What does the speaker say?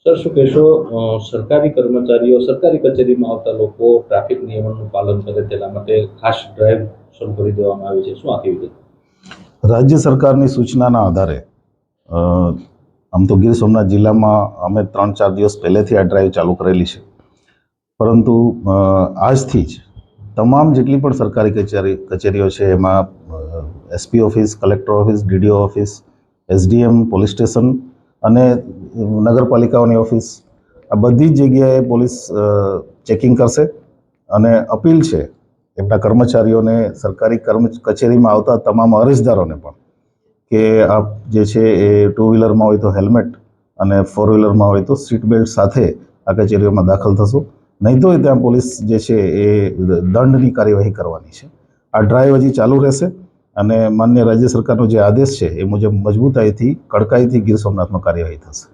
Sir, શું કહેશો સરકારી કર્મચારીઓ સરકારી કચેરીમાં આવતા લોકો ટ્રાફિક નિયમોનું પાલન કરે તેના માટે ખાસ ડ્રાઈવ શરૂ કરી દેવામાં આવી છે, શું આખી વિગત? રાજ્ય સરકારની સૂચનાના આધારે આમ તો ગીર સોમનાથ જિલ્લામાં અમે 3-4 દિવસ પહેલેથી આ ડ્રાઈવ ચાલુ કરેલી છે, પરંતુ આજથી જ તમામ જેટલી પણ સરકારી કચેરીઓ છે એમાં SP office, collector office, DDO office, SDM, police station અને નગરપાલિકાઓની ઓફિસ, આ બધી જ જગ્યાએ પોલીસ ચેકિંગ કરશે અને અપીલ છે એમના કર્મચારીઓને, સરકારી કચેરીમાં આવતા તમામ અરજદારોને પણ કે આપ જે છે એ 2 વ્હીલરમાં હોય તો હેલ્મેટ અને 4 વ્હીલરમાં હોય તો સીટ બેલ્ટ સાથે આ કચેરીઓમાં દાખલ થશો, નહીં તો ત્યાં પોલીસ જે છે એ દંડની કાર્યવાહી કરવાની છે. આ ડ્રાઈવ હજી ચાલુ રહેશે અને માન્ય રાજ્ય સરકારનો જે આદેશ છે એ મુજબ મજબૂતાઈથી, કડકાઈથી ગીર સોમનાથમાં કાર્યવાહી થશે.